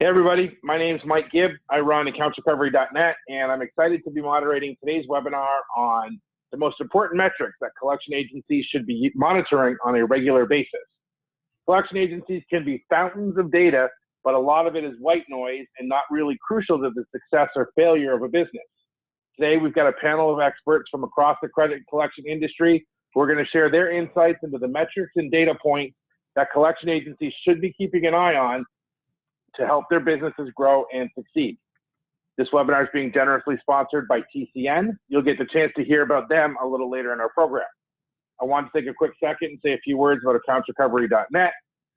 Hey everybody, my name is Mike Gibb. I run accountsrecovery.net, and I'm excited to be moderating today's webinar on the most important metrics that collection agencies should be monitoring on a regular basis. Collection agencies can be fountains of data, but a lot of it is white noise and not really crucial to the success or failure of a business. Today, we've got a panel of experts from across the credit collection industry who are going to share their insights into the metrics and data points that collection agencies should be keeping an eye on to help their businesses grow and succeed. This webinar is being generously sponsored by TCN. You'll get the chance to hear about them a little later in our program. I want to take a quick second and say a few words about accountsrecovery.net.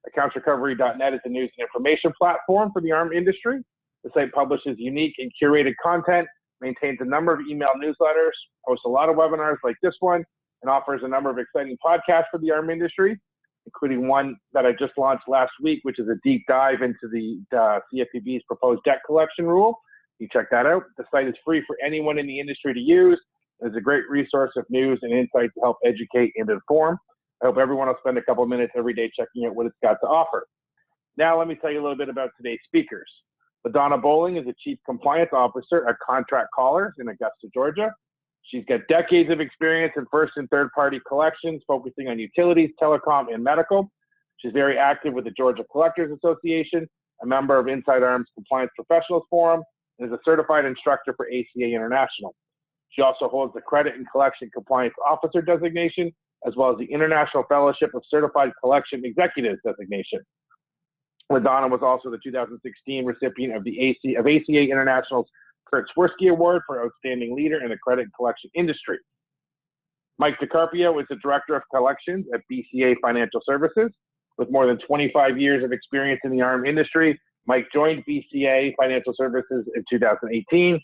Accountsrecovery.net is a news and information platform for the ARM industry. The site publishes unique and curated content, maintains a number of email newsletters, hosts a lot of webinars like this one, and offers a number of exciting podcasts for the ARM industry, including one that I just launched last week, which is a deep dive into the CFPB's proposed debt collection rule. You check that out. The site is free for anyone in the industry to use. It's a great resource of news and insight to help educate and inform. I hope everyone will spend a couple minutes every day checking out what it's got to offer. Now, let me tell you a little bit about today's speakers. LaDonna Bowling is the Chief Compliance Officer at Contract Callers in Augusta, Georgia. She's got decades of experience in first and third party collections, focusing on utilities, telecom, and medical. She's very active with the Georgia Collectors Association, a member of Inside Arms Compliance Professionals Forum, and is a certified instructor for ACA International. She also holds the Credit and Collection Compliance Officer designation, as well as the International Fellowship of Certified Collection Executives designation. LaDonna was also the 2016 recipient of the ACA International's Kurt Swirsky Award for Outstanding Leader in the Credit and Collection Industry. Mike DiCarpio is the Director of Collections at BCA Financial Services. With more than 25 years of experience in the ARM industry, Mike joined BCA Financial Services in 2018.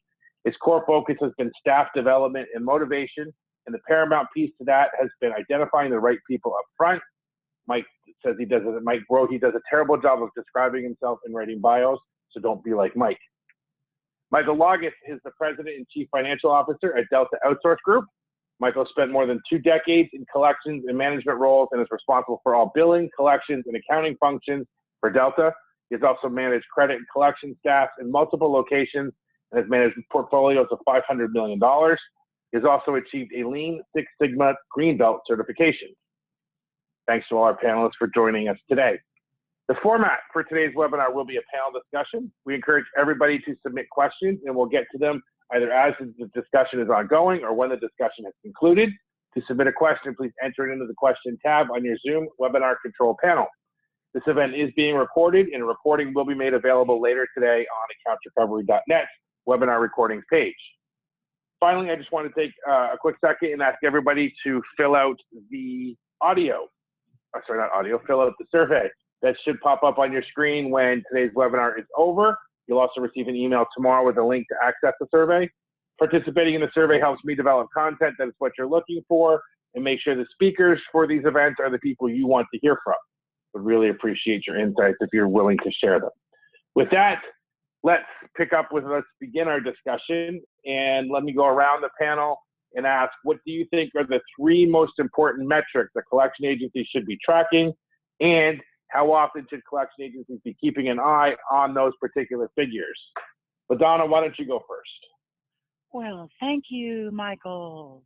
His core focus has been staff development and motivation, and the paramount piece to that has been identifying the right people up front. Mike says Mike wrote he does a terrible job of describing himself and writing bios, so don't be like Mike. Michael Loggett is the President and Chief Financial Officer at Delta Outsource Group. Michael spent more than 2 decades in collections and management roles and is responsible for all billing, collections, and accounting functions for Delta. He has also managed credit and collection staff in multiple locations and has managed portfolios of $500 million. He has also achieved a Lean Six Sigma Green Belt certification. Thanks to all our panelists for joining us today. The format for today's webinar will be a panel discussion. We encourage everybody to submit questions, and we'll get to them either as the discussion is ongoing or when the discussion has concluded. To submit a question, please enter it into the question tab on your Zoom webinar control panel. This event is being recorded, and a recording will be made available later today on accountsrecovery.net webinar recordings page. Finally, I just want to take a quick second and ask everybody to fill out the fill out the survey that should pop up on your screen when today's webinar is over. You'll also receive an email tomorrow with a link to access the survey. Participating in the survey helps me develop content that is what you're looking for and make sure the speakers for these events are the people you want to hear from. Would really appreciate your insights if you're willing to share them. With that, let's begin our discussion, and let me go around the panel and ask, what do you think are the 3 most important metrics that collection agencies should be tracking, and how often should collection agencies be keeping an eye on those particular figures? LaDonna, why don't you go first? Well, thank you, Michael.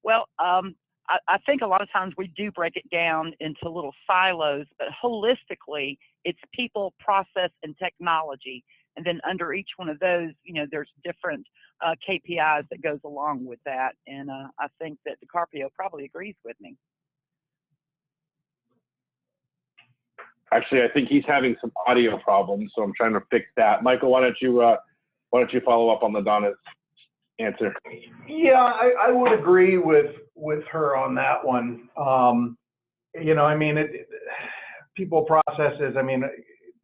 Well, I think a lot of times we do break it down into little silos, but holistically, it's people, process, and technology. And then under each one of those, there's different KPIs that goes along with that. And I think that DiCarpio probably agrees with me. Actually, I think he's having some audio problems, so I'm trying to fix that. Michael, why don't you follow up on LaDonna's answer? Yeah, I would agree with her on that one. People, processes.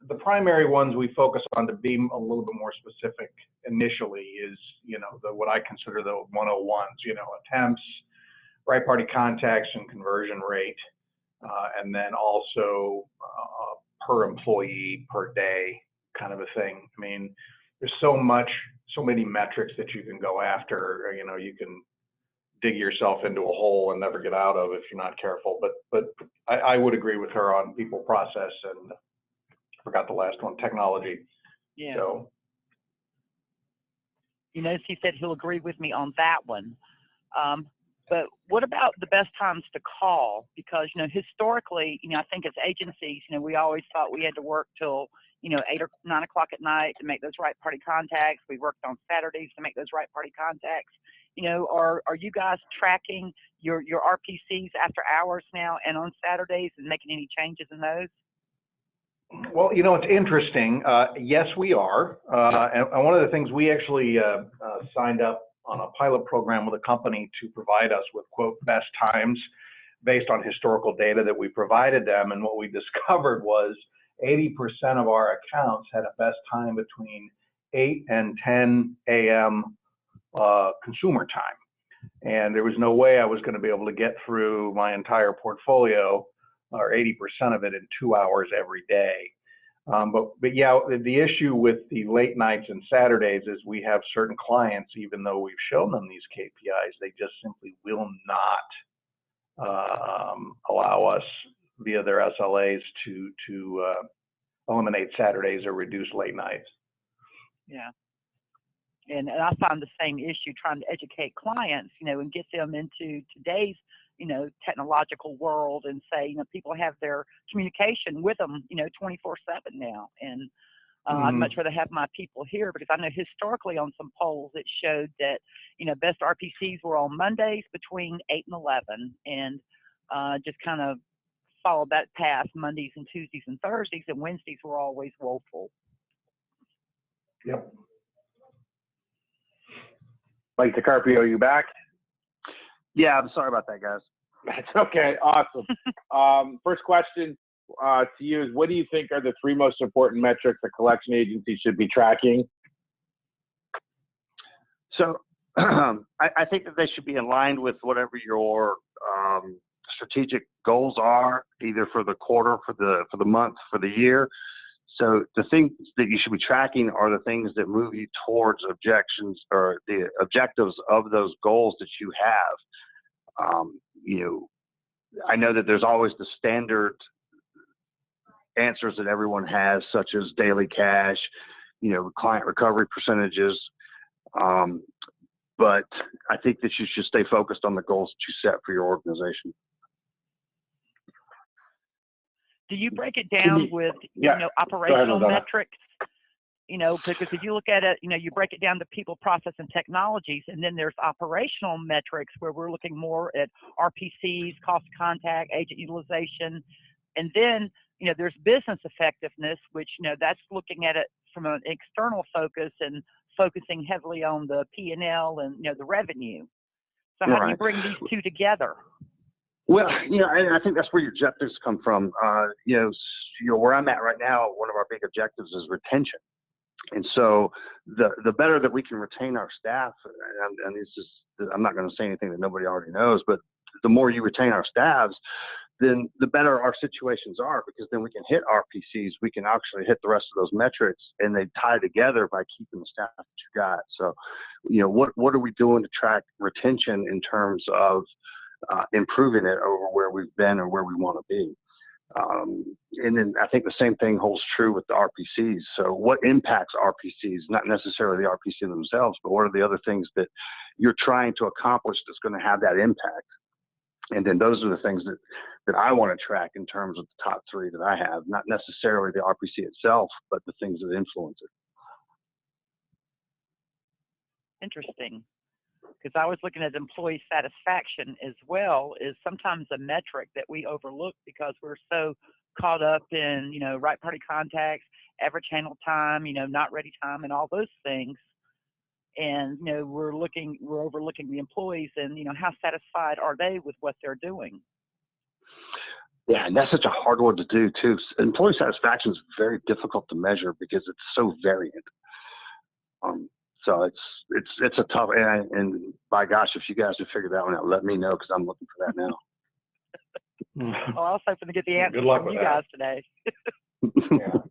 The primary ones we focus on, to be a little bit more specific initially, is what I consider the 101s. Attempts, right party contacts, and conversion rate. And then also per employee per day kind of a thing. There's so many metrics that you can go after. You can dig yourself into a hole and never get out of if you're not careful. But I would agree with her on people, process, forgot the last one, technology. Yeah. So, You notice he said he'll agree with me on that one. But what about the best times to call? Because, historically, I think as agencies, we always thought we had to work till, 8 or 9 o'clock at night to make those right party contacts. We worked on Saturdays to make those right party contacts. Are you guys tracking your RPCs after hours now and on Saturdays and making any changes in those? well, it's interesting. Yes, we are. And one of the things we actually signed up on a pilot program with a company to provide us with, quote, best times based on historical data that we provided them. And what we discovered was 80% of our accounts had a best time between 8 and 10 a.m. Consumer time. And there was no way I was going to be able to get through my entire portfolio, or 80% of it, in 2 hours every day. But yeah, the issue with the late nights and Saturdays is we have certain clients, even though we've shown them these KPIs, they just simply will not allow us via their SLAs to eliminate Saturdays or reduce late nights. Yeah. And I find the same issue trying to educate clients, and get them into today's, technological world, and say, people have their communication with them, 24/7 now. And I'd much rather have my people here, because I know historically on some polls it showed that, best RPCs were on Mondays between 8 and 11, and just kind of followed that path Mondays and Tuesdays and Thursdays, and Wednesdays were always woeful. Yep. Mike DeCarpio, are you back? Yeah, I'm sorry about that, guys. That's okay. Awesome. First question to you is, what do you think are the 3 most important metrics a collection agency should be tracking? So I think that they should be aligned with whatever your strategic goals are, either for the quarter, for the month, for the year. So the things that you should be tracking are the things that move you towards objections or the objectives of those goals that you have. I know that there's always the standard answers that everyone has, such as daily cash, client recovery percentages. But I think that you should stay focused on the goals that you set for your organization. Do you break it down with, operational metrics? Because if you look at it, you break it down to people, process, and technologies, and then there's operational metrics where we're looking more at RPCs, cost of contact, agent utilization, and then, there's business effectiveness, which, that's looking at it from an external focus and focusing heavily on the P&L and, the revenue. So how do you bring these two together? Well, and I think that's where your objectives come from. Where I'm at right now, one of our big objectives is retention. And so the better that we can retain our staff, and this is, I'm not going to say anything that nobody already knows, but the more you retain our staffs, then the better our situations are, because then we can hit RPCs, we can actually hit the rest of those metrics, and they tie together by keeping the staff that you got. So, what are we doing to track retention in terms of improving it over where we've been or where we want to be? And then I think the same thing holds true with the RPCs. So what impacts RPCs, not necessarily the RPC themselves, but what are the other things that you're trying to accomplish that's going to have that impact? And then those are the things that I want to track in terms of the top 3 that I have, not necessarily the RPC itself, but the things that influence it. Interesting. Because I was looking at employee satisfaction as well, is sometimes a metric that we overlook because we're so caught up in, right party contacts, average handle time, not ready time, and all those things. And, we're overlooking the employees and, how satisfied are they with what they're doing? Yeah, and that's such a hard one to do too. Employee satisfaction is very difficult to measure because it's so variant. So it's a tough, and by gosh, if you guys have figured that one out, let me know, because I'm looking for that now. Well, I was hoping to get the answer from you guys today. Yeah.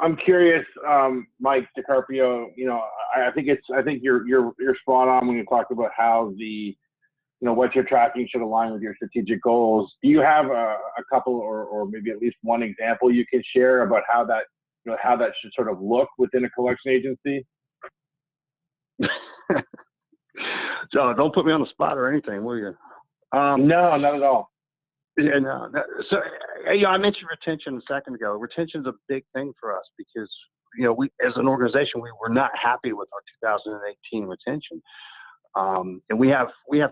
I'm curious, Mike DeCarpio. I think you're spot on when you talk about how the what you're tracking should align with your strategic goals. Do you have a couple or maybe at least one example you could share about how that, how that should sort of look within a collection agency? So don't put me on the spot or anything, will you? No, not at all. Yeah, no. So, I mentioned retention a second ago. Retention is a big thing for us because, we, as an organization, we were not happy with our 2018 retention. And we have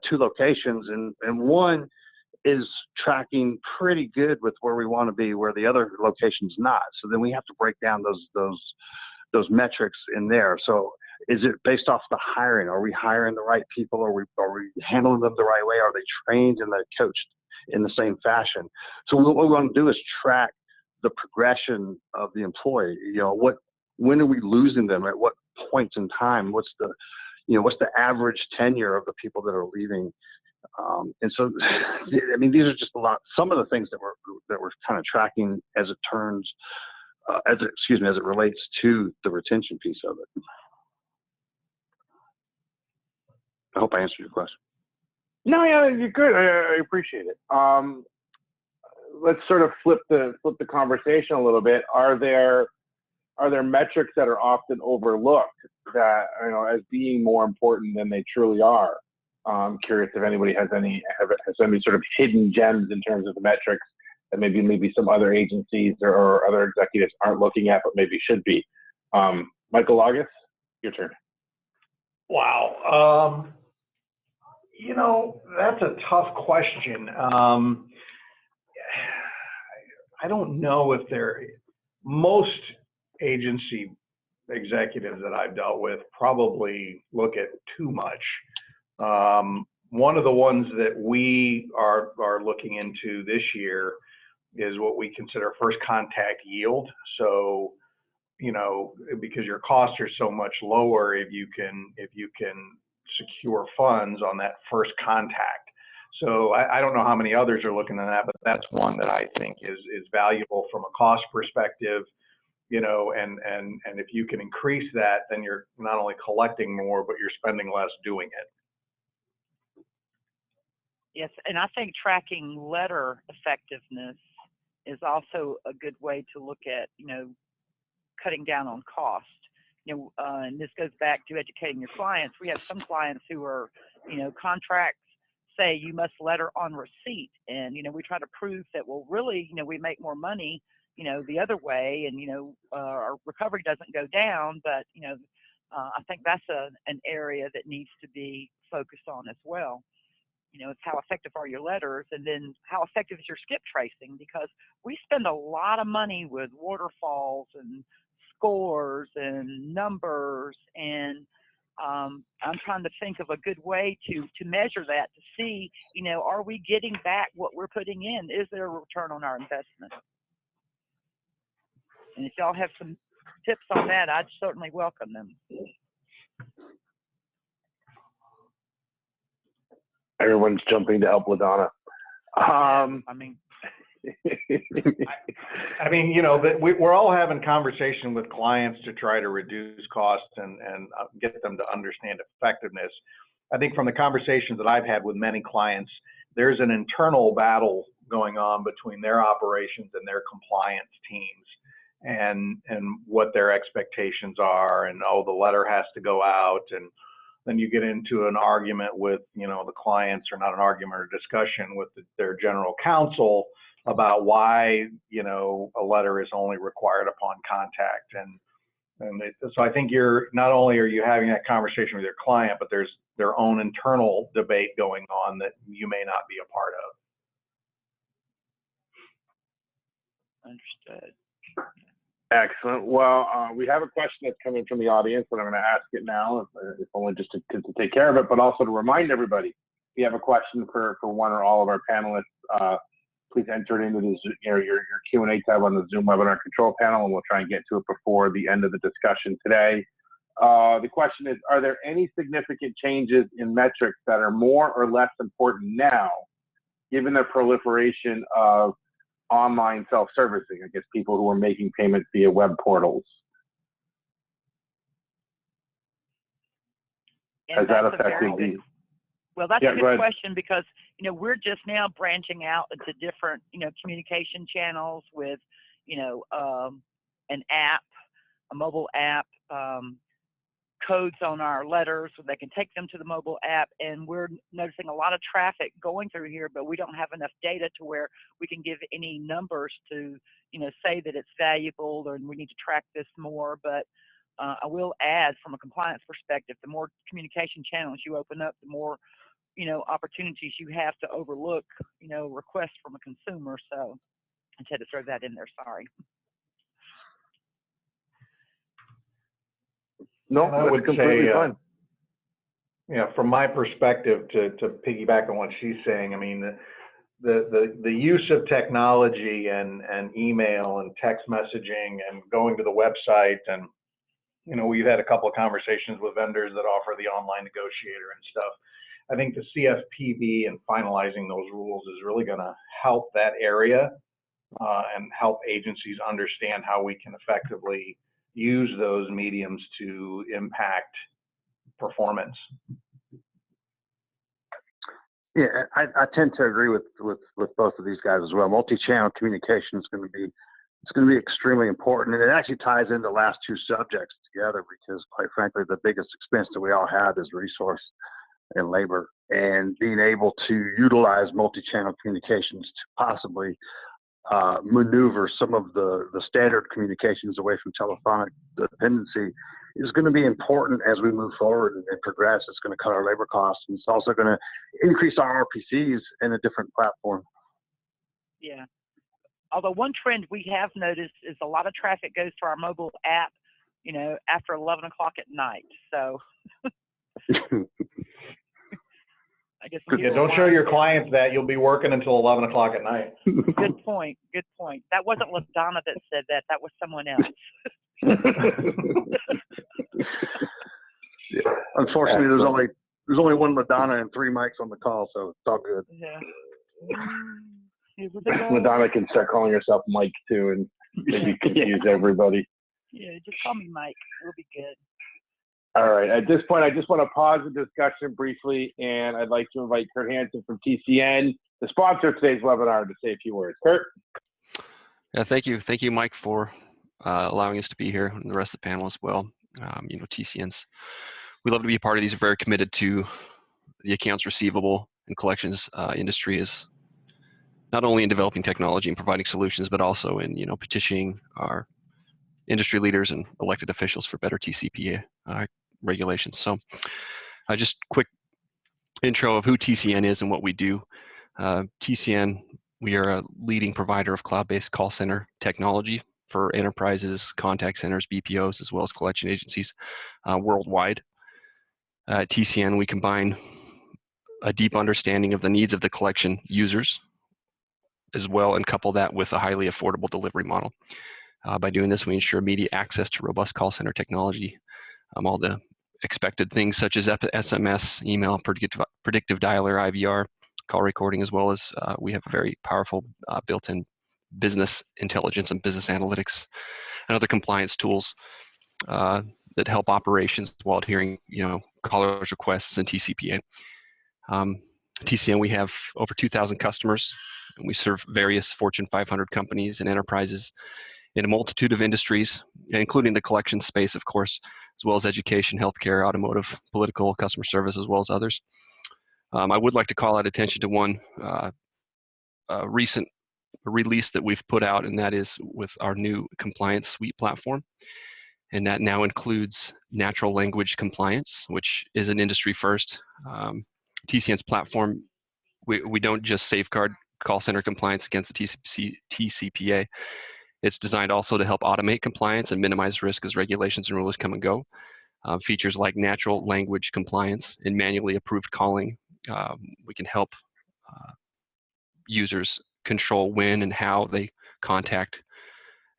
2 locations, and one is tracking pretty good with where we want to be, where the other location's not. So then we have to break down those metrics in there. So is it based off the hiring? Are we hiring the right people? Are we handling them the right way? Are they trained and they're coached in the same fashion? So what we want to do is track the progression of the employee. When are we losing them? At what points in time? What's the average tenure of the people that are leaving? And so, I mean, these are just some of the things that we're kind of tracking as it turns, as it relates to the retention piece of it. I hope I answered your question. No, yeah, you're good. I appreciate it. Let's sort of flip the conversation a little bit. Are there metrics that are often overlooked that, as being more important than they truly are? I'm curious if anybody has any sort of hidden gems in terms of the metrics that maybe some other agencies or other executives aren't looking at, but maybe should be. Michael August, your turn. Wow. That's a tough question. I don't know if most agency executives that I've dealt with probably look at too much. One of the ones that we are looking into this year is what we consider first contact yield. So, because your costs are so much lower if you can secure funds on that first contact. So I don't know how many others are looking at that, but that's one that I think is valuable from a cost perspective. And if you can increase that, then you're not only collecting more, but you're spending less doing it. Yes, and I think tracking letter effectiveness is also a good way to look at, cutting down on cost. And this goes back to educating your clients. We have some clients who are, contracts say you must letter on receipt, and we try to prove that, well, really, we make more money the other way, and our recovery doesn't go down, but I think that's an area that needs to be focused on as well. It's how effective are your letters, and then how effective is your skip tracing, because we spend a lot of money with waterfalls and scores and numbers, and I'm trying to think of a good way to measure that, to see, are we getting back what we're putting in? Is there a return on our investment? And if y'all have some tips on that, I'd certainly welcome them. Everyone's jumping to help LaDonna. We're all having conversation with clients to try to reduce costs and get them to understand effectiveness. I think from the conversations that I've had with many clients, there's an internal battle going on between their operations and their compliance teams, and what their expectations are, and the letter has to go out, and then you get into an argument with the clients, or not an argument, or discussion with their general counsel about why a letter is only required upon contact, so I think not only are you having that conversation with your client, but there's their own internal debate going on that you may not be a part of. Understood. Excellent. Well, we have a question that's coming from the audience, and I'm going to ask it now, if only just to take care of it, but also to remind everybody, if you have a question for one or all of our panelists, please enter it into your Q&A tab on the Zoom webinar control panel, and we'll try and get to it before the end of the discussion today. The question is, are there any significant changes in metrics that are more or less important now, given the proliferation of online self-servicing? I guess people who are making payments via web portals. Has that affected you? Well, that's Yeah, a go good ahead. question because, we're just now branching out into different, communication channels with, an app, a mobile app, codes on our letters so they can take them to the mobile app. And we're noticing a lot of traffic going through here, but we don't have enough data to where we can give any numbers to, say that it's valuable or we need to track this more. But I will add from a compliance perspective, the more communication channels you open up, the more opportunities you have to overlook, requests from a consumer. So I had to throw that in there. Sorry. No, And I that's would completely say, fine. from my perspective, to piggyback on what she's saying, I mean, the use of technology and email and text messaging and going to the website, and we've had a couple of conversations with vendors that offer the online negotiator and stuff. I think the CFPB and finalizing those rules is really going to help that area and help agencies understand how we can effectively use those mediums to impact performance. Yeah, I tend to agree with both of these guys as well. Multi-channel communication is going to be extremely important, and it actually ties into the last two subjects together because, quite frankly, the biggest expense that we all have is resource and labor, and being able to utilize multi-channel communications to possibly maneuver some of the standard communications away from telephonic dependency is going to be important as we move forward and progress. It's going to cut our labor costs, and it's also going to increase our RPCs in a different platform. Yeah. Although one trend we have noticed is a lot of traffic goes to our mobile app, after 11 o'clock at night. So I guess. Yeah, don't show your clients that you'll be working until 11 o'clock at night. Good point. Good point. That wasn't LaDonna that said that. That was someone else. Yeah. Unfortunately, there's only one Madonna and 3 mics on the call, so it's all good. Yeah. Madonna can start calling herself Mike too, and maybe confuse everybody. Yeah, just call me Mike. We'll be good. All right. At this point, I just want to pause the discussion briefly, and I'd like to invite Kurt Hansen from TCN, the sponsor of today's webinar, to say a few words. Kurt? Yeah, thank you. Thank you, Mike, for allowing us to be here, and the rest of the panel as well. TCN's, we love to be a part of these. We're very committed to the accounts receivable and collections industry, is not only in developing technology and providing solutions, but also in petitioning our industry leaders and elected officials for better TCPA regulations. So just quick intro of who TCN is and what we do. TCN, we are a leading provider of cloud-based call center technology for enterprises, contact centers, BPOs, as well as collection agencies worldwide. At TCN, we combine a deep understanding of the needs of the collection users as well, and couple that with a highly affordable delivery model. By doing this, we ensure immediate access to robust call center technology, all the expected things such as SMS, email, predictive dialer, IVR, call recording, as well as we have a very powerful built-in business intelligence and business analytics and other compliance tools that help operations while adhering, callers' requests and TCPA. TCN, we have over 2,000 customers, and we serve various Fortune 500 companies and enterprises in a multitude of industries, including the collection space, of course, as well as education, healthcare, automotive, political, customer service, as well as others. I would like to call out attention to one recent release that we've put out, and that is with our new compliance suite platform. And that now includes natural language compliance, which is an industry first. TCN's platform, we don't just safeguard call center compliance against the TCPA. It's designed also to help automate compliance and minimize risk as regulations and rules come and go. Features like natural language compliance and manually approved calling. We can help users control when and how they contact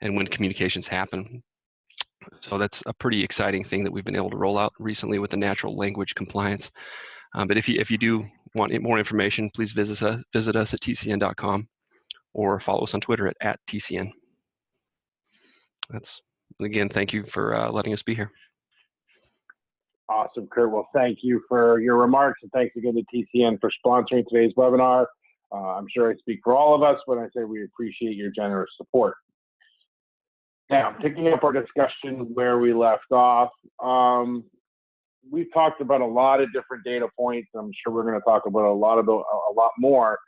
and when communications happen. So that's a pretty exciting thing that we've been able to roll out recently with the natural language compliance. But if you do want more information, please visit us at tcn.com or follow us on Twitter at TCN. Again, thank you for letting us be here. Awesome, Kurt. Well, thank you for your remarks, and thanks again to TCN for sponsoring today's webinar. I'm sure I speak for all of us when I say we appreciate your generous support. Now, picking up our discussion where we left off, we've talked about a lot of different data points. I'm sure we're going to talk about a lot more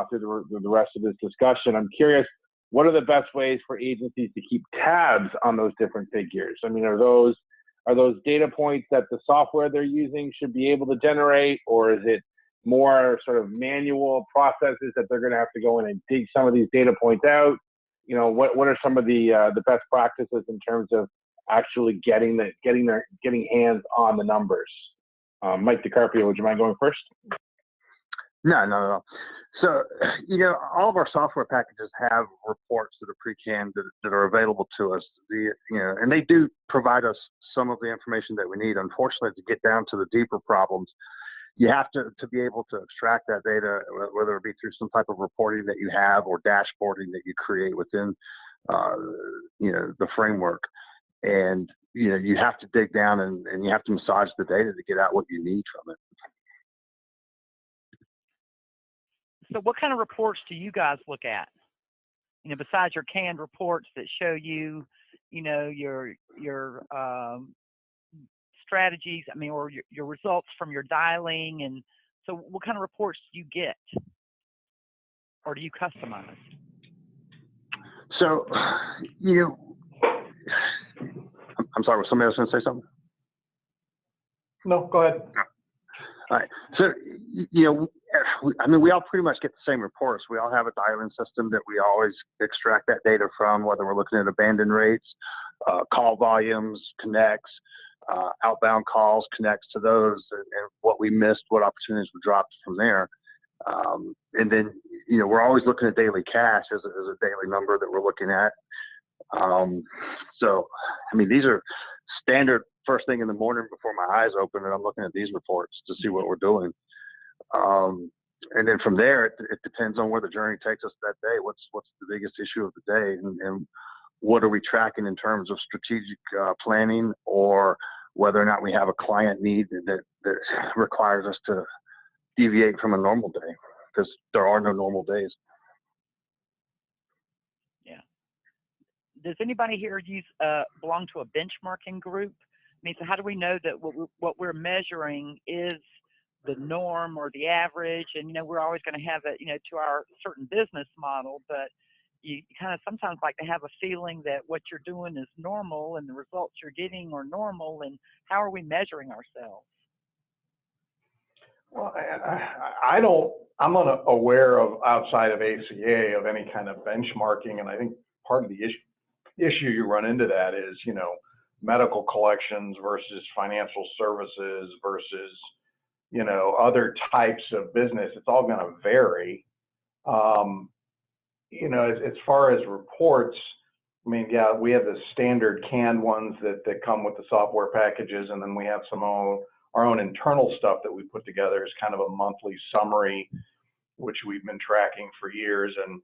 through the rest of this discussion. I'm curious, what are the best ways for agencies to keep tabs on those different figures? I mean, are those data points that the software they're using should be able to generate, or is it more sort of manual processes that they're going to have to go in and dig some of these data points out? You know, what are some of the best practices in terms of actually getting hands on the numbers? Mike DeCarpio, would you mind going first? No. So, you know, all of our software packages have reports that are pre-canned that are available to us. And they do provide us some of the information that we need. Unfortunately, to get down to the deeper problems, you have to be able to extract that data, whether it be through some type of reporting that you have or dashboarding that you create within, the framework. And, you have to dig down and you have to massage the data to get out what you need from it. So what kind of reports do you guys look at? Besides your canned reports that show you, your strategies, or your results from your dialing. And so what kind of reports do you get? Or do you customize? So, I'm sorry, was somebody else going to say something? No, go ahead. All right. So, we all pretty much get the same reports. We all have a dialing system that we always extract that data from, whether we're looking at abandon rates, call volumes, connects, outbound calls, connects to those, and what we missed, what opportunities were dropped from there. And then, we're always looking at daily cash as a daily number that we're looking at. These are standard first thing in the morning before my eyes open, and I'm looking at these reports to see what we're doing. And then from there, it depends on where the journey takes us that day. What's the biggest issue of the day, and what are we tracking in terms of strategic planning, or whether or not we have a client need that requires us to deviate from a normal day, because there are no normal days. Yeah. Does anybody here belong to a benchmarking group? So how do we know that what we're measuring is the norm or the average? And, we're always going to have it, to our certain business model, but you kind of sometimes like to have a feeling that what you're doing is normal and the results you're getting are normal. And how are we measuring ourselves? Well, I'm not aware of, outside of ACA, of any kind of benchmarking. And I think part of the issue you run into that is, medical collections versus financial services versus, other types of business. It's all going to vary. As far as reports, we have the standard canned ones that come with the software packages, and then we have our own internal stuff that we put together as kind of a monthly summary, which we've been tracking for years. And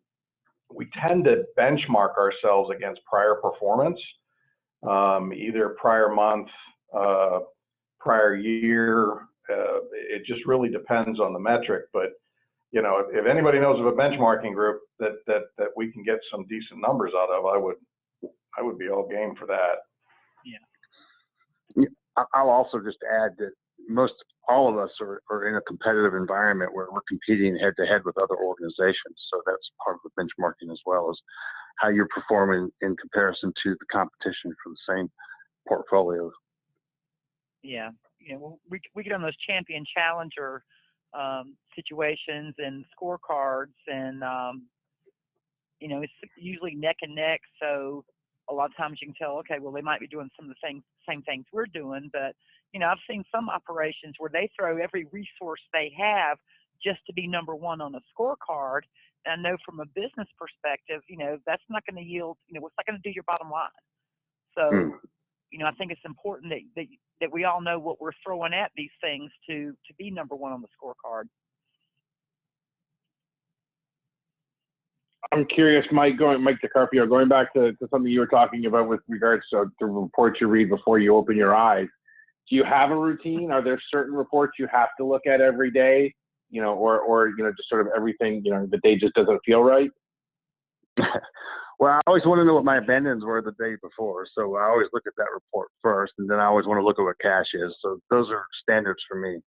we tend to benchmark ourselves against prior performance, either prior month, prior year. It just really depends on the metric. But, if anybody knows of a benchmarking group that we can get some decent numbers out of, I would be all game for that. Yeah. I'll also just add that all of us are in a competitive environment where we're competing head to head with other organizations. So that's part of the benchmarking, as well as how you're performing in comparison to the competition for the same portfolios. Yeah. We get on those champion challenger situations and scorecards, and it's usually neck and neck. So a lot of times you can tell, okay, well, they might be doing some of the same things we're doing, but I've seen some operations where they throw every resource they have just to be number one on a scorecard. And I know from a business perspective, that's not going to yield, it's not going to do your bottom line. So, I think it's important that we all know what we're throwing at these things to be number one on the scorecard. I'm curious, Mike DeCarpio, going back to something you were talking about with regards to the reports you read before you open your eyes. do you have a routine? Are there certain reports you have to look at every day, or just sort of everything, the day just doesn't feel right? Well, I always want to know what my abandons were the day before. So I always look at that report first, and then I always want to look at what cash is. So those are standards for me.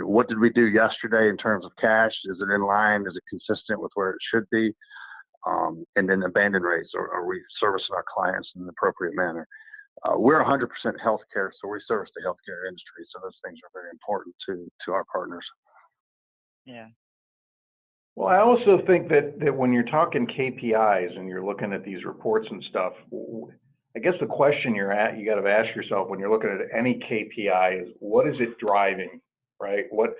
What did we do yesterday in terms of cash? Is it in line? Is it consistent with where it should be? And then abandon rates. Are we servicing our clients in an appropriate manner? We're 100% healthcare, so we service the healthcare industry. So those things are very important to our partners. Yeah. Well, I also think that when you're talking KPIs and you're looking at these reports and stuff, I guess the question you got to ask yourself when you're looking at any KPI is, what is it driving, right? What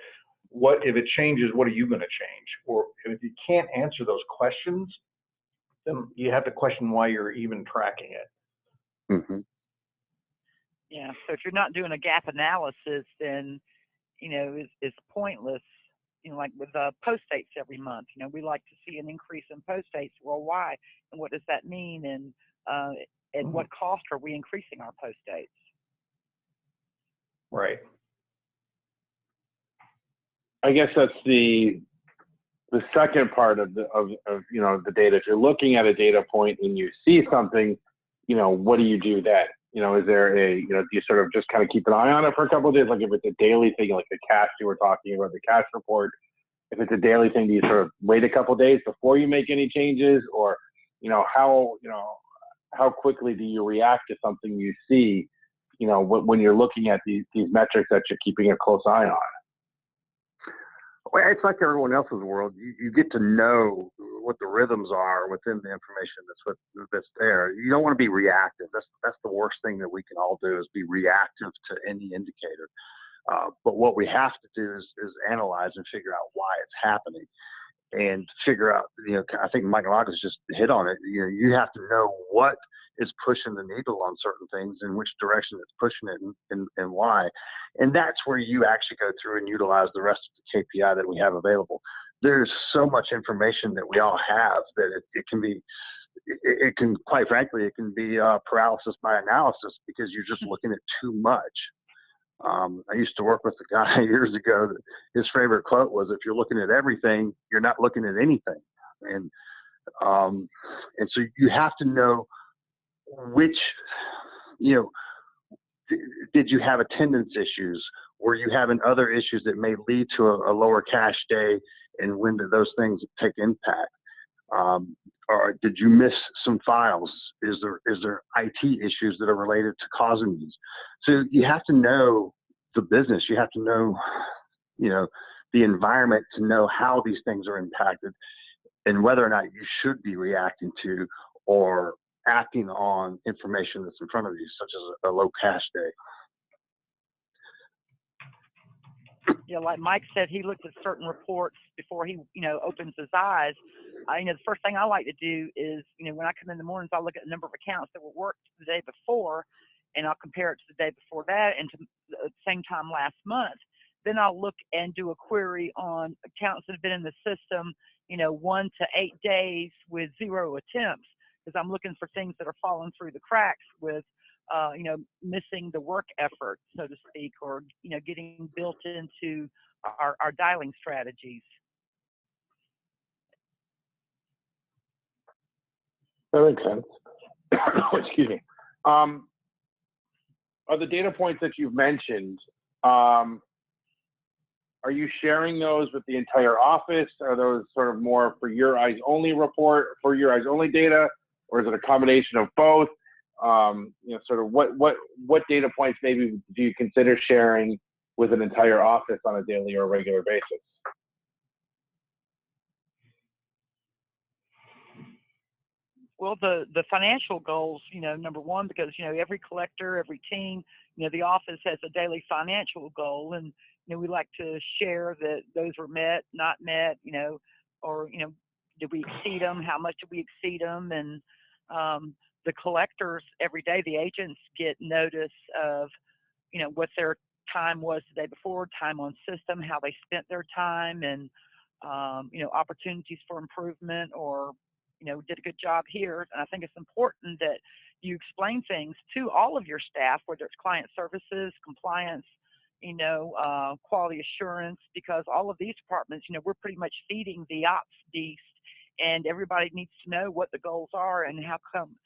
if it changes, what are you going to change? Or if you can't answer those questions, then you have to question why you're even tracking it. Mm-hmm. Yeah. So if you're not doing a gap analysis, then, it's pointless. Like with post dates every month, we like to see an increase in post dates. Well, why? And what does that mean? And at what cost are we increasing our post dates? Right. I guess that's the second part of the data. If you're looking at a data point and you see something, what do you do then? Is there do you sort of just kind of keep an eye on it for a couple of days? Like if it's a daily thing, like the cash you were talking about, the cash report, if it's a daily thing, do you sort of wait a couple of days before you make any changes? Or, how quickly do you react to something you see, when you're looking at these metrics that you're keeping a close eye on? Well, it's like everyone else's world. You get to know what the rhythms are within the information that's there. You don't want to be reactive. That's the worst thing that we can all do, is be reactive to any indicator. But what we have to do is analyze and figure out why it's happening, and figure out. I think Mike Locke's just hit on it. You have to know what is pushing the needle on certain things, in which direction it's pushing it, and why. And that's where you actually go through and utilize the rest of the KPI that we have available. There's so much information that we all have that it can, quite frankly, it can be paralysis by analysis, because you're just looking at too much. I used to work with a guy years ago that his favorite quote was, "If you're looking at everything, you're not looking at anything." And so you have to know which, did you have attendance issues? Were you having other issues that may lead to a lower cash day? And when do those things take impact? Or did you miss some files? Is there IT issues that are related to causing these? So you have to know the business. You have to know, the environment, to know how these things are impacted, and whether or not you should be reacting to or acting on information that's in front of you, such as a low cash day. Yeah, like Mike said, he looked at certain reports before he, opens his eyes. The first thing I like to do is, when I come in the mornings, I'll look at the number of accounts that were worked the day before, and I'll compare it to the day before that and to the same time last month. Then I'll look and do a query on accounts that have been in the system, 1 to 8 days with 0 attempts, because I'm looking for things that are falling through the cracks with, missing the work effort, so to speak, or, getting built into our dialing strategies. That makes sense. Excuse me. Are the data points that you've mentioned, are you sharing those with the entire office? Are those sort of more for your eyes only report, for your eyes only data, or is it a combination of both? Sort of what data points maybe do you consider sharing with an entire office on a daily or regular basis? Well, the financial goals, number one, because, every collector, every team, the office has a daily financial goal, and, we like to share that those were met, not met, or, did we exceed them? How much did we exceed them? And the collectors every day, the agents get notice of, what their time was the day before, time on system, how they spent their time, and, opportunities for improvement, or, did a good job here. And I think it's important that, you explain things to all of your staff, whether it's client services, compliance, quality assurance, because all of these departments, we're pretty much feeding the ops beast, and everybody needs to know what the goals are and how come,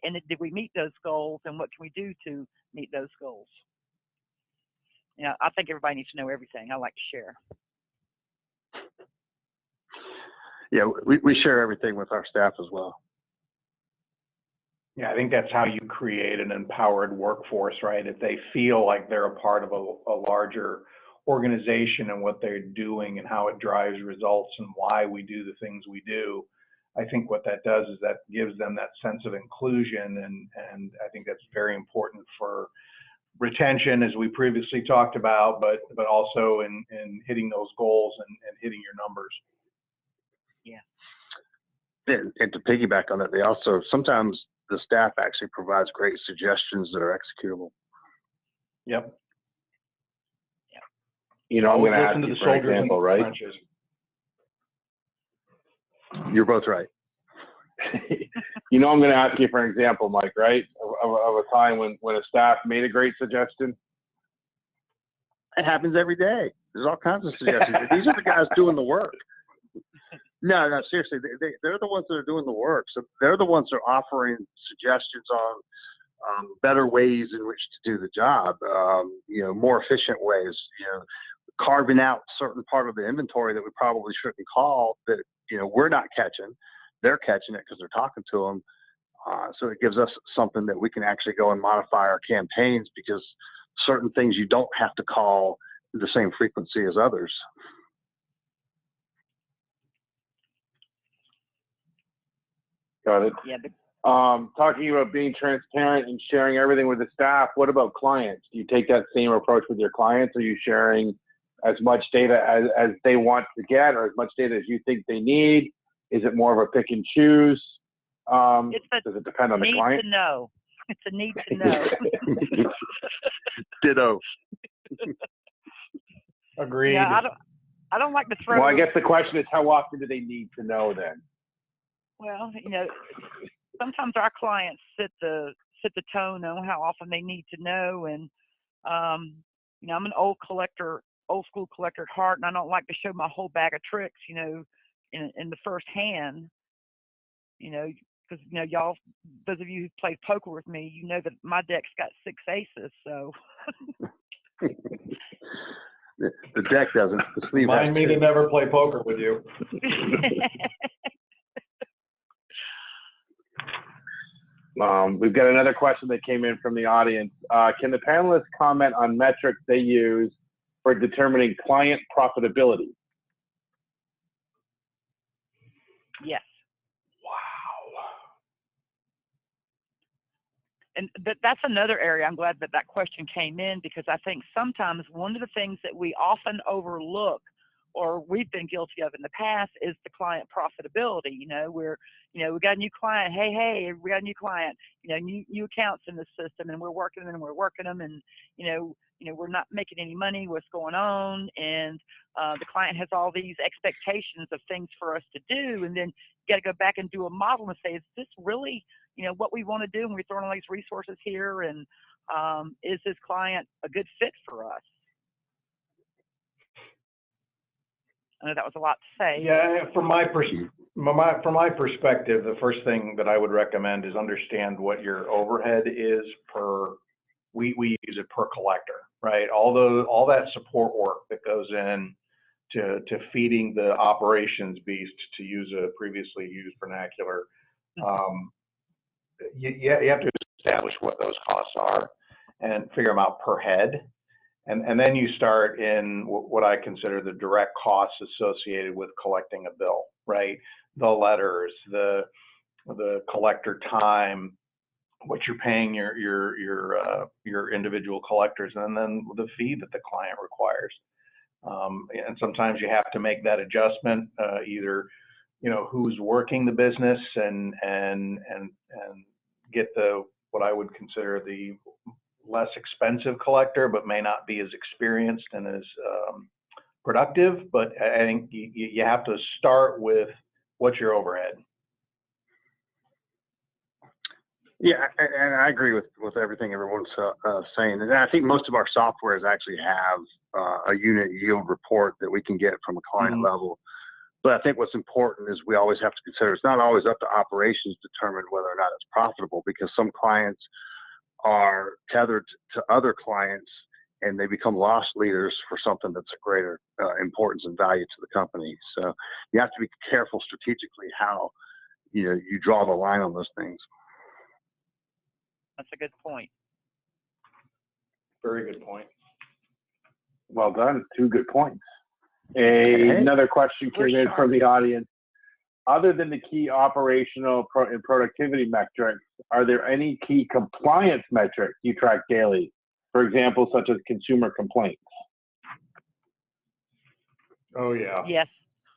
and did we meet those goals, and what can we do to meet those goals. I think everybody needs to know everything. I like to share. Yeah, we share everything with our staff as well. Yeah, I think that's how you create an empowered workforce, right? If they feel like they're a part of a larger organization and what they're doing and how it drives results and why we do the things we do, I think what that does is that gives them that sense of inclusion, and I think that's very important for retention, as we previously talked about, but also in hitting those goals and hitting your numbers. Yeah. And to piggyback on that, they also, sometimes the staff actually provides great suggestions that are executable. Yep. I'm going to ask listen to you the for an soldiers in example, the right? trenches. You're both right. I'm going to ask you for an example, Mike, right? Of a time when a staff made a great suggestion. It happens every day. There's all kinds of suggestions. These are the guys doing the work. No, seriously, they're the ones that are doing the work. So they're the ones that are offering suggestions on better ways in which to do the job, more efficient ways, carving out certain part of the inventory that we probably shouldn't call that, we're not catching. They're catching it because they're talking to them. So it gives us something that we can actually go and modify our campaigns, because certain things you don't have to call the same frequency as others. Got it. Yeah. Talking about being transparent and sharing everything with the staff, what about clients? Do you take that same approach with your clients? Are you sharing as much data as they want to get, or as much data as you think they need? Is it more of a pick and choose? Does it depend on the client? Need to know. It's a need to know. Ditto. Agreed. Yeah, I don't like to throw. Well, I guess the question is, how often do they need to know then? Well, sometimes our clients set the tone on how often they need to know, and I'm an old school collector at heart, and I don't like to show my whole bag of tricks, in the first hand, because y'all, those of you who played poker with me, that my deck's got 6 aces, so. The deck doesn't. The sleeve. Remind me to never play poker with you. We've got another question that came in from the audience. Can the panelists comment on metrics they use for determining client profitability? Yes. Wow. And that's another area. I'm glad that question came in, because I think sometimes one of the things that we often overlook, or we've been guilty of in the past, is the client profitability. We got a new client. Hey, we got a new client. New accounts in the system, and we're working them, and we're not making any money. What's going on? And the client has all these expectations of things for us to do, and then you got to go back and do a model and say, is this really, what we want to do? And we're throwing all these resources here, and is this client a good fit for us? I know that was a lot to say. Yeah, from my perspective, the first thing that I would recommend is understand what your overhead is per. We use it per collector, right? All that support work that goes in to feeding the operations beast, to use a previously used vernacular. You have to establish what those costs are and figure them out per head. And then you start in what I consider the direct costs associated with collecting a bill, right? The letters, the collector time, what you're paying your individual collectors, and then the fee that the client requires. And sometimes you have to make that adjustment, either who's working the business and get what I would consider the less expensive collector, but may not be as experienced and as productive. But I think you have to start with what's your overhead. Yeah, and I agree with everything everyone's saying. And I think most of our softwares actually have a unit yield report that we can get from a client level. But I think what's important is we always have to consider it's not always up to operations to determine whether or not it's profitable, because some clients are tethered to other clients and they become loss leaders for something that's of greater importance and value to the company. So you have to be careful strategically how you draw the line on those things. That's a good point. Very good point. Well done. 2 good points. Another question came in from the audience. Other than the key operational and productivity metrics, are there any key compliance metrics you track daily? For example, such as consumer complaints? Oh, yeah. Yes.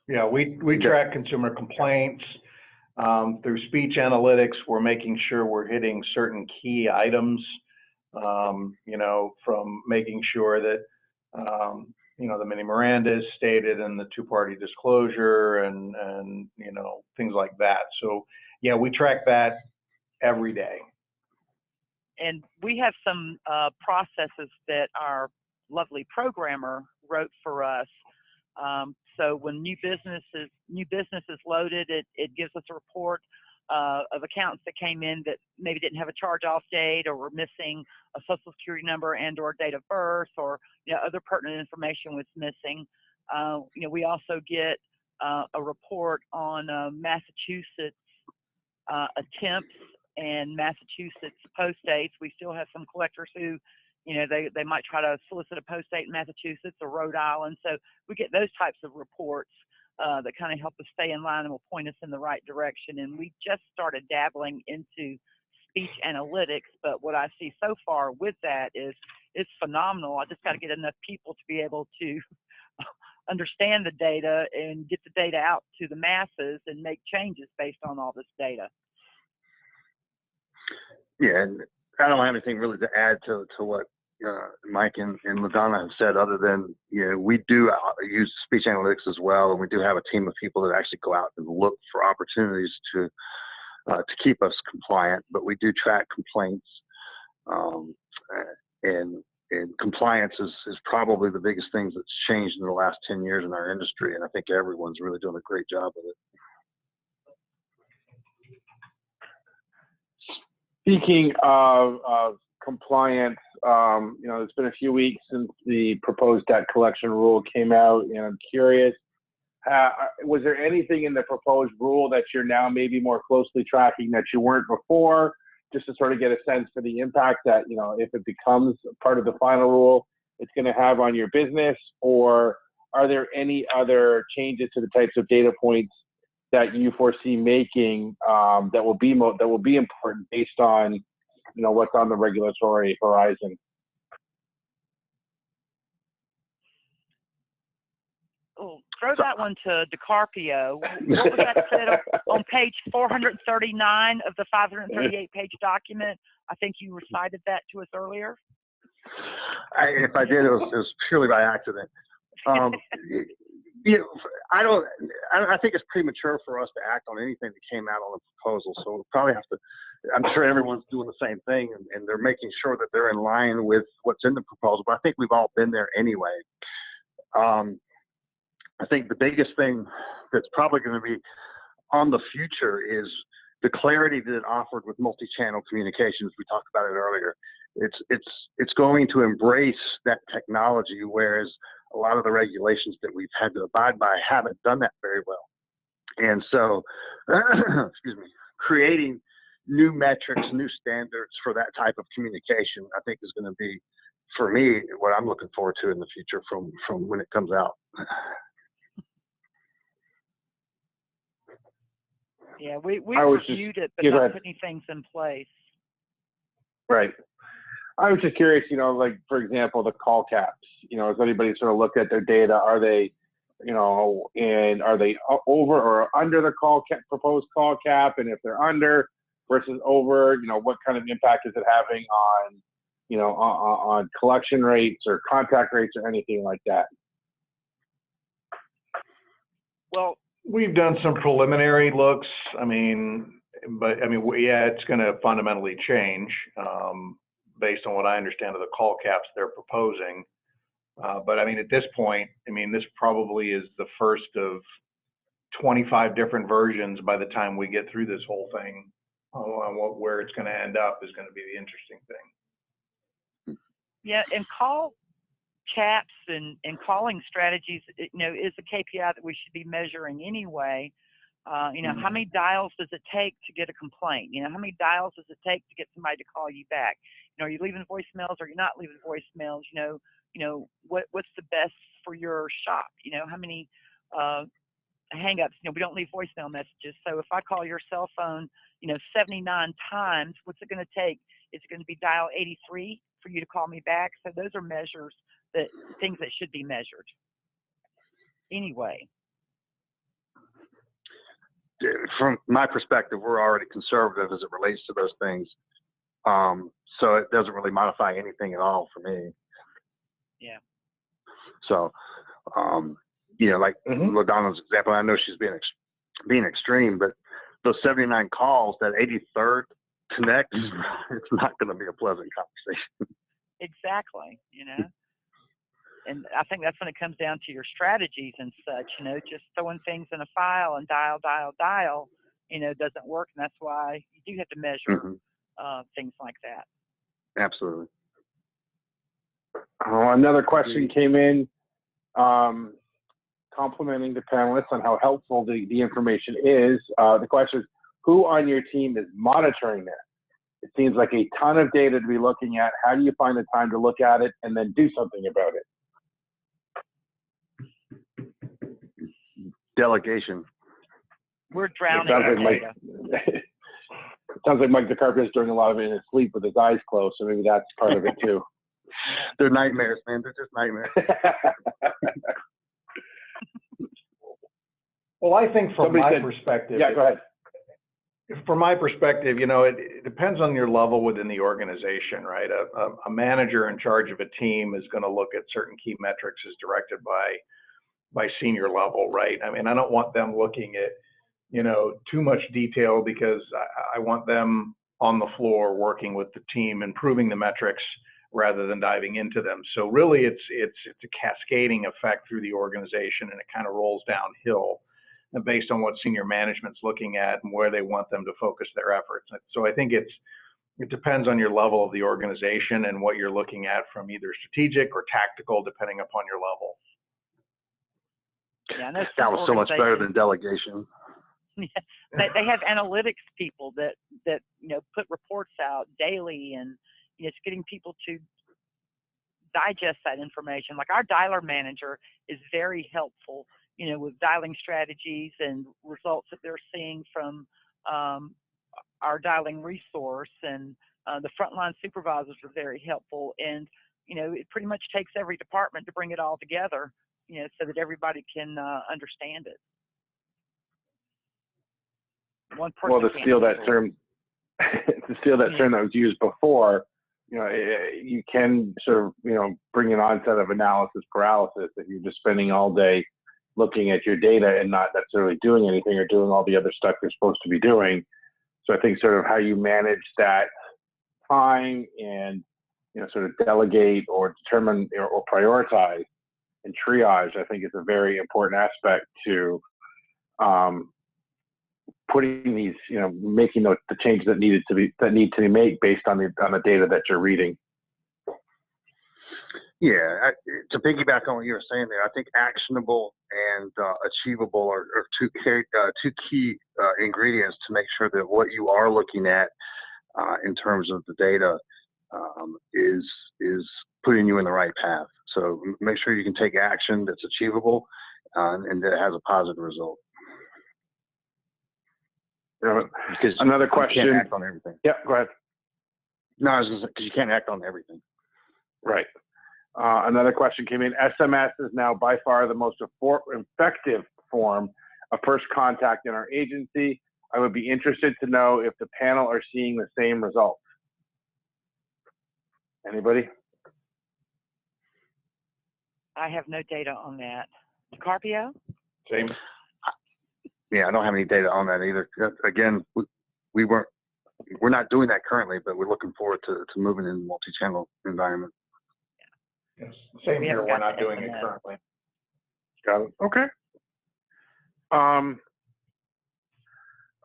Yeah, we track consumer complaints through speech analytics. We're making sure we're hitting certain key items, from making sure that, the mini Miranda is stated in the 2-party disclosure and things like that. So, yeah, we track that every day. And we have some processes that our lovely programmer wrote for us. So when new business is loaded, it gives us a report of accounts that came in that maybe didn't have a charge-off date, or were missing a social security number and or date of birth, or other pertinent information was missing. We also get a report on Massachusetts attempts and Massachusetts post dates. We still have some collectors who, they might try to solicit a post date in Massachusetts or Rhode Island. So we get those types of reports that kind of help us stay in line and will point us in the right direction. And we just started dabbling into speech analytics, but what I see so far with that is it's phenomenal. I just got to get enough people to be able to understand the data and get the data out to the masses and make changes based on all this data. Yeah, and I don't have anything really to add to what Mike and LaDonna have said, other than we do use speech analytics as well, and we do have a team of people that actually go out and look for opportunities to keep us compliant. But we do track complaints, and compliance is probably the biggest thing that's changed in the last 10 years in our industry, and I think everyone's really doing a great job of it. Speaking of compliance, it's been a few weeks since the proposed debt collection rule came out, and I'm curious, was there anything in the proposed rule that you're now maybe more closely tracking that you weren't before, just to sort of get a sense for the impact that, if it becomes part of the final rule, it's going to have on your business? Or are there any other changes to the types of data points that you foresee making that will be important based on what's on the regulatory horizon? Oh, throw that one to DiCarpio. What was that said on page 439 of the 538-page document? I think you recited that to us earlier. If I did, it was purely by accident. I think it's premature for us to act on anything that came out on the proposal. So we'll probably have to, I'm sure everyone's doing the same thing, and they're making sure that they're in line with what's in the proposal. But I think we've all been there anyway. I think the biggest thing that's probably going to be on the future is the clarity that it offered with multi-channel communications. We talked about it earlier. It's going to embrace that technology, whereas a lot of the regulations that we've had to abide by haven't done that very well. And so, creating new metrics, new standards for that type of communication, I think is going to be, for me, what I'm looking forward to in the future from when it comes out. Yeah, we reviewed it, but not putting things in place. Right. I was just curious, like, for example, the call caps, has anybody sort of looked at their data? Are they, and are they over or under the proposed call cap? And if they're under versus over, what kind of impact is it having on, on collection rates or contact rates or anything like that? Well, we've done some preliminary looks. I mean, but I mean, yeah, it's going to fundamentally change based on what I understand of the call caps they're proposing. But I mean, at this point, I mean, this probably is the first of 25 different versions by the time we get through this whole thing. Where it's going to end up is going to be the interesting thing. Yeah, and call caps and calling strategies, you know, is a KPI that we should be measuring anyway. You know, how many dials does it take to get a complaint? You know, how many dials does it take to get somebody to call you back? You know, are you leaving voicemails or you're not leaving voicemails? You know, what's the best for your shop? You know, how many hang-ups? You know, we don't leave voicemail messages. So if I call your cell phone, you know, 79 times, what's it going to take? Is it going to be dial 83 for you to call me back? So those are measures things that should be measured anyway. From my perspective, we're already conservative as it relates to those things. So it doesn't really modify anything at all for me. Yeah. So, you know, like LaDonna's example, I know she's being extreme, but those 79 calls, that 83rd connect, it's not going to be a pleasant conversation. Exactly, you know. And I think that's when it comes down to your strategies and such, you know, just throwing things in a file and dial, you know, doesn't work. And that's why you do have to measure things like that. Absolutely. Another question came in complimenting the panelists on how helpful the information is. The question is, who on your team is monitoring that? It seems like a ton of data to be looking at. How do you find the time to look at it and then do something about it? Delegation. We're drowning in data. It sounds like Mike DeCarpio is doing a lot of it in his sleep with his eyes closed, so maybe that's part of it too. They're nightmares, man. They're just nightmares. Well, I think from my perspective, yeah, go ahead. From my perspective, you know, it depends on your level within the organization, right? A manager in charge of a team is going to look at certain key metrics as directed by senior level, right? I mean, I don't want them looking at, you know, too much detail because I want them on the floor working with the team, improving the metrics rather than diving into them. So really it's a cascading effect through the organization, and it kind of rolls downhill based on what senior management's looking at and where they want them to focus their efforts. So I think it depends on your level of the organization and what you're looking at from either strategic or tactical, depending upon your level. Yeah, that was so much better than delegation. They have analytics people that you know, put reports out daily, and you know, it's getting people to digest that information. Like our dialer manager is very helpful, you know, with dialing strategies and results that they're seeing from our dialing resource, and the frontline supervisors are very helpful. And you know, it pretty much takes every department to bring it all together, you know, so that everybody can understand it. One person. Well, to steal that term, that was used before, you know, you can sort of, you know, bring an onset of analysis paralysis if you're just spending all day looking at your data and not necessarily doing anything or doing all the other stuff you're supposed to be doing. So I think sort of how you manage that time and, you know, sort of delegate or determine or prioritize and triage, I think is a very important aspect to putting these, you know, making the changes that need to be made based on the data that you're reading. Yeah, to piggyback on what you were saying there, I think actionable and achievable are two key ingredients to make sure that what you are looking at in terms of the data is putting you in the right path. So make sure you can take action that's achievable and that has a positive result. Because another question. You can't act on everything. Yeah, go ahead. No, I was going to say, because you can't act on everything. Right. Another question came in. SMS is now by far the most effective form of first contact in our agency. I would be interested to know if the panel are seeing the same results. Anybody? I have no data on that. DeCarpio? Same. Yeah, I don't have any data on that either. Again, we're not doing that currently, but we're looking forward to moving in a multi-channel environment. Yes. Same We here. haven't We're got not to doing it SNS. currently. Got it. Okay.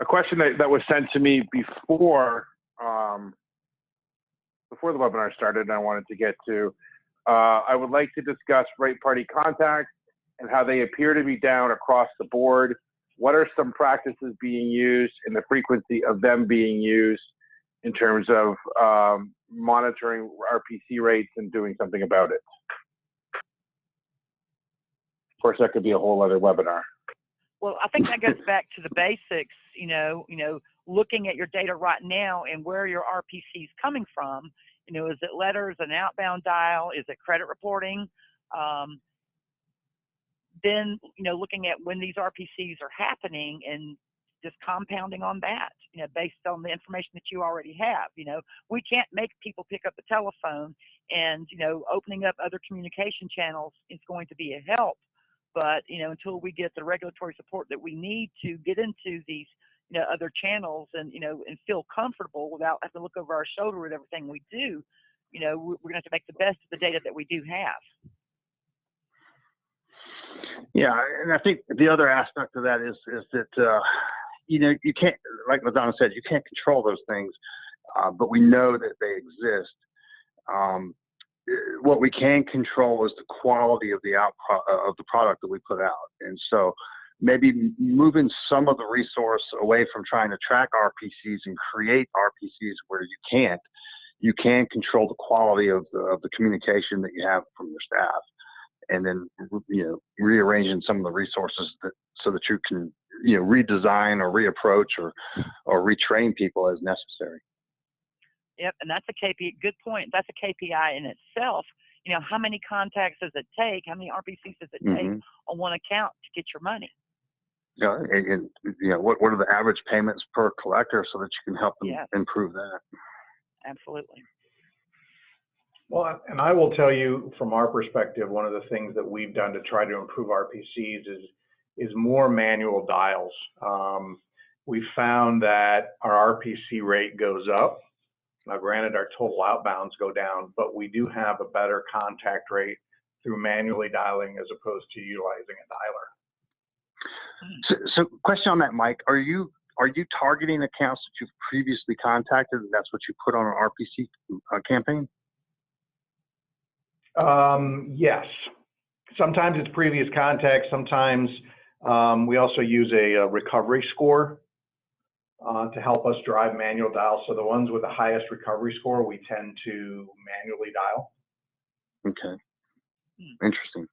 A question that was sent to me before the webinar started, and I wanted to get to. I would like to discuss right party contacts and how they appear to be down across the board. What are some practices being used and the frequency of them being used in terms of monitoring RPC rates and doing something about it? Of course, that could be a whole other webinar. Well, I think that goes back to the basics, looking at your data right now and where your RPC is coming from. Is it letters, an outbound dial? Is it credit reporting? Then, looking at when these RPCs are happening and just compounding on that, based on the information that you already have. We can't make people pick up the telephone, and, opening up other communication channels is going to be a help. But, until we get the regulatory support that we need to get into these, other channels and, and feel comfortable without having to look over our shoulder with everything we do, we're going to have to make the best of the data that we do have. Yeah, and I think the other aspect of that is that, you can't, like Ladonna said, you can't control those things, but we know that they exist. What we can control is the quality of the of the product that we put out. And so maybe moving some of the resource away from trying to track RPCs and create RPCs where you can control the quality of the communication that you have from your staff. And then, rearranging some of the resources so that you can, redesign or reapproach or retrain people as necessary. Yep, and that's a KPI. Good point. That's a KPI in itself. How many contacts does it take? How many RPCs does it take on one account to get your money? Yeah, and what are the average payments per collector so that you can help them improve that? Absolutely. Well, and I will tell you from our perspective, one of the things that we've done to try to improve RPCs is more manual dials. We found that our RPC rate goes up. Now, granted, our total outbounds go down, but we do have a better contact rate through manually dialing as opposed to utilizing a dialer. So question on that, Mike. Are you targeting accounts that you've previously contacted, and that's what you put on an RPC campaign? Yes. Sometimes it's previous contacts. Sometimes we also use a recovery score to help us drive manual dials. So the ones with the highest recovery score, we tend to manually dial. Okay. Interesting.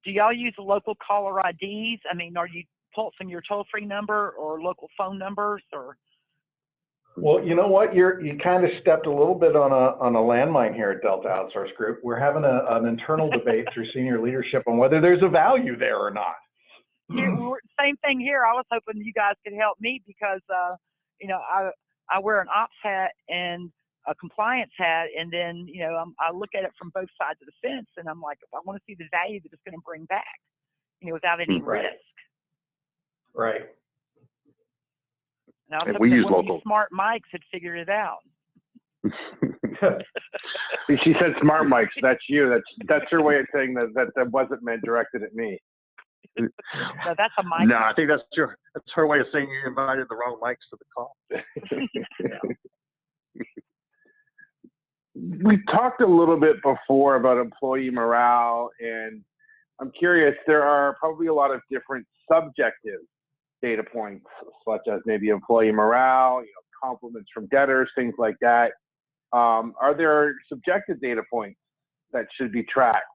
Do y'all use local caller IDs? I mean, are you pulsing your toll-free number or local phone numbers, or? Well, you know what? You kind of stepped a little bit on a landmine here at Delta Outsource Group. We're having an internal debate through senior leadership on whether there's a value there or not. Same thing here. I was hoping you guys could help me because, I wear an ops hat and a compliance hat, and then, I look at it from both sides of the fence, and I'm like, I want to see the value that it's going to bring back, without any risk. Right. And I was we hoping use that one of local. you smart mics had figured it out. She said smart mics. That's you. That's her way of saying that wasn't meant directed at me. No, that's a mic. No, I think that's her way of saying you invited the wrong mics to the call. We talked a little bit before about employee morale, and I'm curious, there are probably a lot of different subjective data points, such as maybe employee morale, compliments from debtors, things like that. Are there subjective data points that should be tracked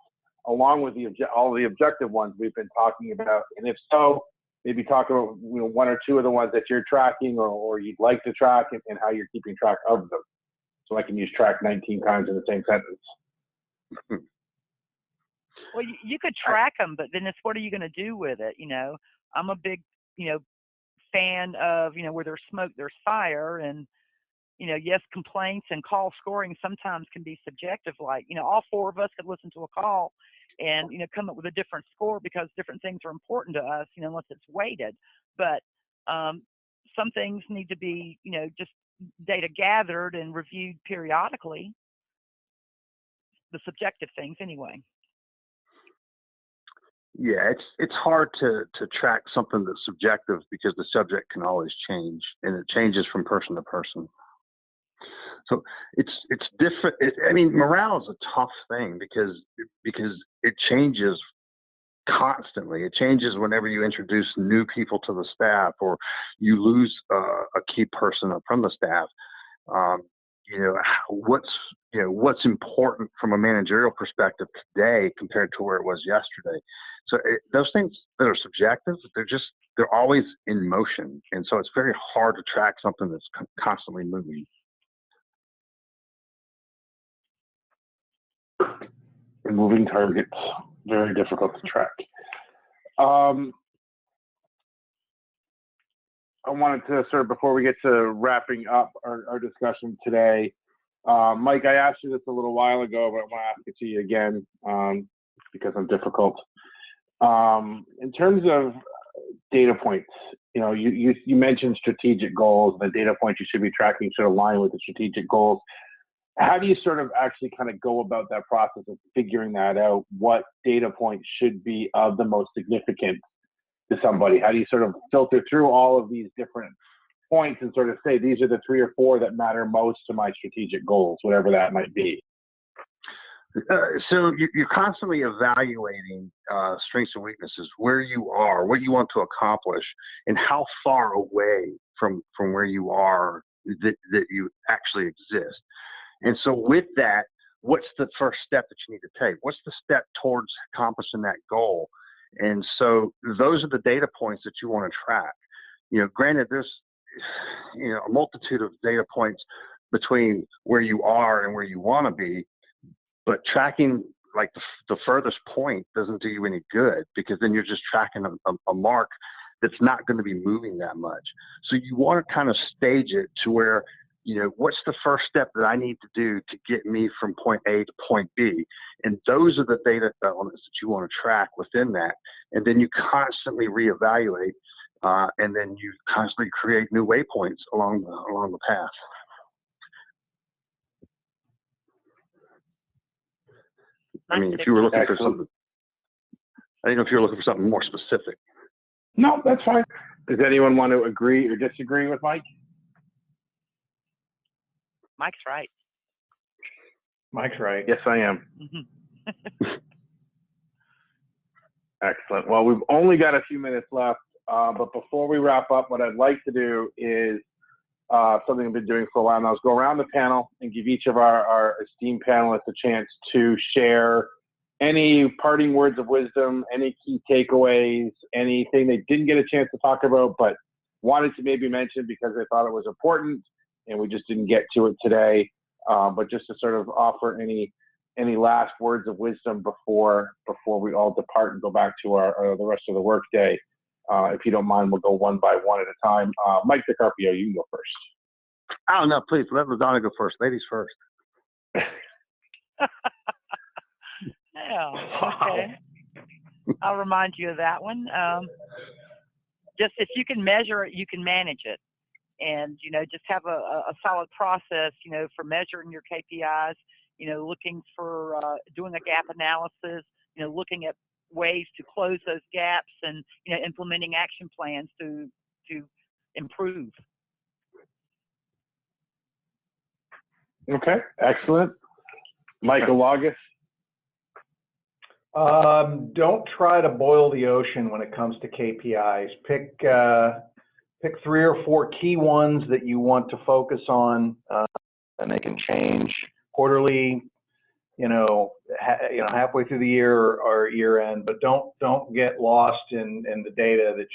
along with all the objective ones we've been talking about? And if so, maybe talk about one or two of the ones that you're tracking or you'd like to track and how you're keeping track of them. So I can use track 19 times in the same sentence. Well, you could track them, but then it's what are you going to do with it? I'm a big, fan of, where there's smoke, there's fire. And, yes, complaints and call scoring sometimes can be subjective. Like, all four of us could listen to a call and, come up with a different score because different things are important to us, unless it's weighted. But some things need to be, just data gathered and reviewed periodically. The subjective things, anyway. Yeah, it's hard to track something that's subjective because the subject can always change, and it changes from person to person. So it's different. I mean, morale is a tough thing because it changes constantly. It changes whenever you introduce new people to the staff or you lose a key person from the staff. What's important from a managerial perspective today compared to where it was yesterday. So those things that are subjective, they're always in motion, and so it's very hard to track something that's constantly moving. Moving targets, very difficult to track. I wanted to sort of, before we get to wrapping up our discussion today, Mike, I asked you this a little while ago, but I want to ask it to you again because I'm difficult. In terms of data points, you mentioned strategic goals, and the data points you should be tracking should align with the strategic goals. How do you sort of actually kind of go about that process of figuring that out? What data points should be of the most significant to somebody? How do you sort of filter through all of these different points and sort of say, these are the 3 or 4 that matter most to my strategic goals, whatever that might be? So you're constantly evaluating strengths and weaknesses, where you are, what you want to accomplish, and how far away from where you are that you actually exist. And so with that, what's the first step that you need to take? What's the step towards accomplishing that goal? And so those are the data points that you want to track. Granted, there's a multitude of data points between where you are and where you want to be, but tracking like the furthest point doesn't do you any good, because then you're just tracking a mark that's not going to be moving that much. So you want to kind of stage it to where, what's the first step that I need to do to get me from point A to point B? And those are the data elements that you want to track within that. And then you constantly reevaluate, and then you constantly create new waypoints along the path. I mean, if you were looking for something, I don't know if you're looking for something more specific. No, that's fine. Does anyone want to agree or disagree with Mike? Mike's right. Mike's right. Yes, I am. Excellent. Well, we've only got a few minutes left, but before we wrap up, what I'd like to do is something I've been doing for a while now, is go around the panel and give each of our esteemed panelists a chance to share any parting words of wisdom, any key takeaways, anything they didn't get a chance to talk about but wanted to maybe mention because they thought it was important and we just didn't get to it today. But just to sort of offer any last words of wisdom before we all depart and go back to the rest of the workday. If you don't mind, we'll go one by one at a time. Mike DeCarpio, you can go first. Oh, no, please, let LaDonna go first. Ladies first. Yeah, okay. I'll remind you of that one. Just if you can measure it, you can manage it. And, just have a solid process, for measuring your KPIs, looking for doing a gap analysis, looking at ways to close those gaps and, implementing action plans to improve. Okay, excellent. Michael August. Don't try to boil the ocean when it comes to KPIs. Pick 3 or 4 key ones that you want to focus on, and they can change quarterly, halfway through the year or year end. But don't get lost in the data that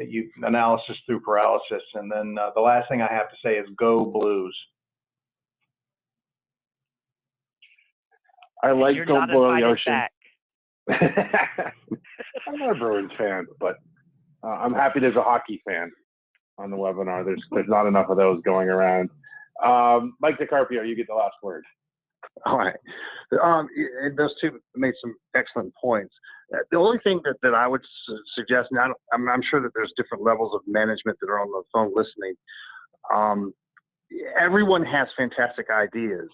you analysis through paralysis. And then the last thing I have to say is go Blues. I like Don't Boil the Ocean. I'm not a Bruins fan, but I'm happy there's a hockey fan on the webinar. There's not enough of those going around. Mike DeCarpio, you get the last word. All right. And those two made some excellent points. The only thing that I would suggest, and I'm sure that there's different levels of management that are on the phone listening. Everyone has fantastic ideas,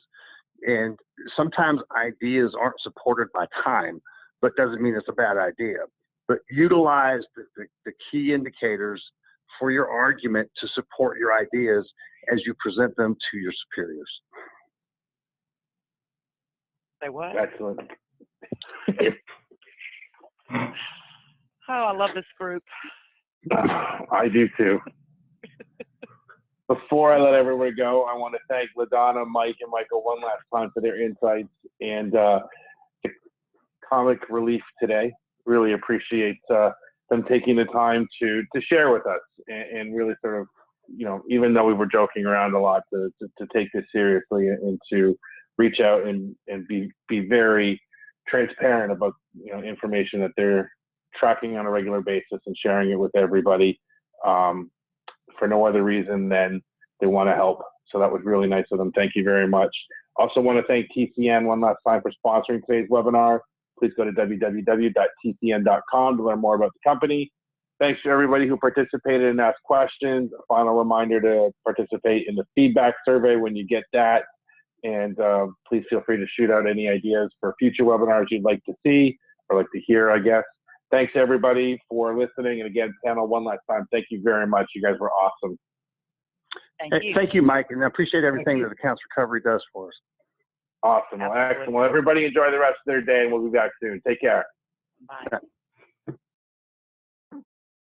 and sometimes ideas aren't supported by time, but doesn't mean it's a bad idea. But utilize the key indicators for your argument to support your ideas as you present them to your superiors. Say what? Excellent. Oh, I love this group. I do too. Before I let everybody go, I want to thank LaDonna, Mike, and Michael one last time for their insights and the comic relief today. Really appreciate them taking the time to share with us and really sort of, you know, even though we were joking around a lot, to take this seriously and to reach out and be very transparent about, you know, information that they're tracking on a regular basis and sharing it with everybody for no other reason than they want to help. So that was really nice of them. Thank you very much. Also want to thank TCN one last time for sponsoring today's webinar. Please go to www.tcn.com to learn more about the company. Thanks to everybody who participated and asked questions. A final reminder to participate in the feedback survey when you get that. And please feel free to shoot out any ideas for future webinars you'd like to see or like to hear, I guess. Thanks everybody for listening. And again, panel one last time, thank you very much. You guys were awesome. Thank you. Thank you, Mike, and I appreciate everything that Accounts Recovery does for us. Awesome. Well, excellent. Well, everybody enjoy the rest of their day, and we'll be back soon. Take care. Bye.